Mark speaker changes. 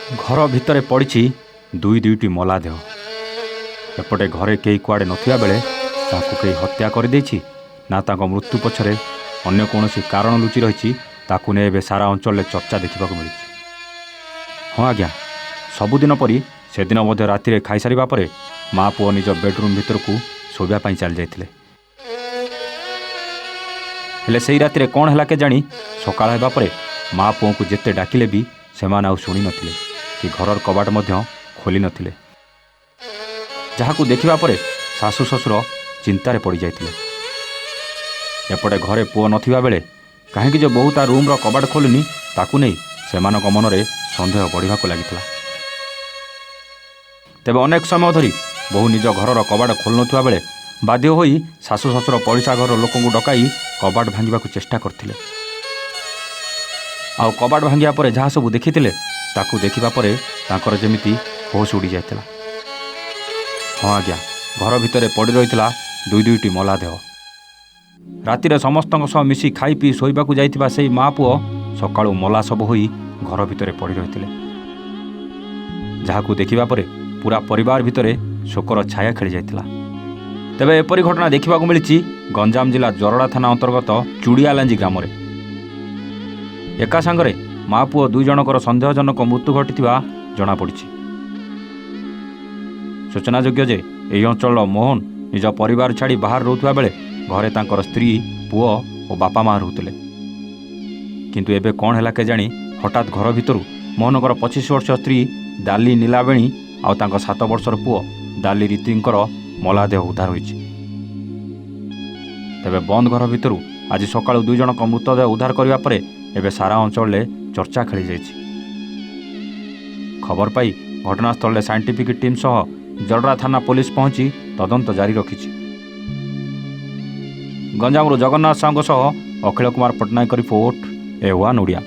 Speaker 1: ଘର ଭିତରେ ପଡ଼ିଛି ଦୁଇଟି ମଲା ଦେହ। ଏପଟେ ଘରେ କେହି କୁଆଡ଼େ ନଥିବା ବେଳେ ତାଙ୍କୁ କେହି ହତ୍ୟା କରିଦେଇଛି ନା ତାଙ୍କ ମୃତ୍ୟୁ ପଛରେ ଅନ୍ୟ କୌଣସି କାରଣ ଲୁଚି ରହିଛି, ତାକୁ ନେଇ ଏବେ ସାରା ଅଞ୍ଚଳରେ ଚର୍ଚ୍ଚା ଦେଖିବାକୁ ମିଳୁଛି। ହଁ ଆଜ୍ଞା, ସବୁଦିନ ପରି ସେଦିନ ମଧ୍ୟ ରାତିରେ ଖାଇସାରିବା ପରେ ମା' ପୁଅ ନିଜ ବେଡ଼ରୁମ୍ ଭିତରକୁ ଶୋଇବା ପାଇଁ ଚାଲିଯାଇଥିଲେ। ହେଲେ ସେଇ ରାତିରେ କ'ଣ ହେଲା କେଜାଣି, ସକାଳ ହେବା ପରେ ମା' ପୁଅଙ୍କୁ ଯେତେ ଡାକିଲେ ବି ସେମାନେ ଆଉ ଶୁଣି ନଥିଲେ କି ଘରର କବାଟ ମଧ୍ୟ ଖୋଲି ନଥିଲେ, ଯାହାକୁ ଦେଖିବା ପରେ ଶାଶୁ ଶ୍ୱଶୁର ଚିନ୍ତାରେ ପଡ଼ିଯାଇଥିଲେ। ଏପଟେ ଘରେ ପୁଅ ନଥିବା ବେଳେ କାହିଁକି ଯେ ବୋହୂ ତା ରୁମ୍ର କବାଟ ଖୋଲୁନି, ତାକୁ ନେଇ ସେମାନଙ୍କ ମନରେ ସନ୍ଦେହ ବଢ଼ିବାକୁ ଲାଗିଥିଲା। ତେବେ ଅନେକ ସମୟ ଧରି ବୋହୂ ନିଜ ଘରର କବାଟ ଖୋଲୁନଥିବା ବେଳେ ବାଧ୍ୟ ହୋଇ ଶାଶୁ ଶ୍ୱଶୁର ପଡ଼ିଶା ଘରର ଲୋକଙ୍କୁ ଡକାଇ କବାଟ ଭାଙ୍ଗିବାକୁ ଚେଷ୍ଟା କରିଥିଲେ। ଆଉ କବାଟ ଭାଙ୍ଗିବା ପରେ ଯାହା ସବୁ ଦେଖିଥିଲେ, ତାକୁ ଦେଖିବା ପରେ ତାଙ୍କର ଯେମିତି ହୋସ୍ ଉଡ଼ି ଯାଇଥିଲା। ହଁ ଆଜ୍ଞା, ଘର ଭିତରେ ପଡ଼ି ରହିଥିଲା ଦୁଇଟି ମଲା ଦେହ। ରାତିରେ ସମସ୍ତଙ୍କ ସହ ମିଶି ଖାଇ ପିଇ ଶୋଇବାକୁ ଯାଇଥିବା ସେଇ ମା' ପୁଅ ସକାଳୁ ମଲା ସବୁ ହୋଇ ଘର ଭିତରେ ପଡ଼ି ରହିଥିଲେ, ଯାହାକୁ ଦେଖିବା ପରେ ପୁରା ପରିବାର ଭିତରେ ଶୋକର ଛାୟା ଖେଳି ଯାଇଥିଲା। ତେବେ ଏପରି ଘଟଣା ଦେଖିବାକୁ ମିଳିଛି ଗଞ୍ଜାମ ଜିଲ୍ଲା ଜରଡ଼ା ଥାନା ଅନ୍ତର୍ଗତ ଚୁଡ଼ିଆଲାଞ୍ଜି ଗ୍ରାମରେ। ଏକା ସାଙ୍ଗରେ ମା' ପୁଅ ଦୁଇ ଜଣଙ୍କର ସନ୍ଦେହଜନକ ମୃତ୍ୟୁ ଘଟିଥିବା ଜଣାପଡ଼ିଛି। ସୂଚନାଯୋଗ୍ୟ ଯେ ଏହି ଅଞ୍ଚଳର ମୋହନ ନିଜ ପରିବାର ଛାଡ଼ି ବାହାରେ ରହୁଥିବା ବେଳେ ଘରେ ତାଙ୍କର ସ୍ତ୍ରୀ, ପୁଅ ଓ ବାପା ମା' ରହୁଥିଲେ। କିନ୍ତୁ ଏବେ କ'ଣ ହେଲା କେଜାଣି, ହଠାତ୍ ଘର ଭିତରୁ ମୋହନଙ୍କର 25 ବର୍ଷୀୟ ସ୍ତ୍ରୀ ଦାଲି ନୀଲାବେଣୀ ଆଉ ତାଙ୍କ 7 ବର୍ଷର ପୁଅ ଦାଲି ରୀତିଙ୍କର ମଲା ଦେହ ଉଦ୍ଧାର ହୋଇଛି। ତେବେ ବନ୍ଦ ଘର ଭିତରୁ ଆଜି ସକାଳୁ 2 ଜଣଙ୍କ ମୃତଦେହ ଉଦ୍ଧାର କରିବା ପରେ ଏବେ ସାରା ଅଞ୍ଚଳରେ ଚର୍ଚ୍ଚା ଖେଳିଯାଇଛି। ଖବର ପାଇ ଘଟଣାସ୍ଥଳରେ ସାଇଣ୍ଟିଫିକ୍ ଟିମ୍ ସହ ଜରଡ଼ା ଥାନା ପୋଲିସ ପହଞ୍ଚି ତଦନ୍ତ ଜାରି ରଖିଛି। ଗଞ୍ଜାମରୁ ଜଗନ୍ନାଥ ସାହୁଙ୍କ ସହ ଅଖିଳ କୁମାର ପଟ୍ଟନାୟକ ରିପୋର୍ଟ, A1 ଓଡ଼ିଆ।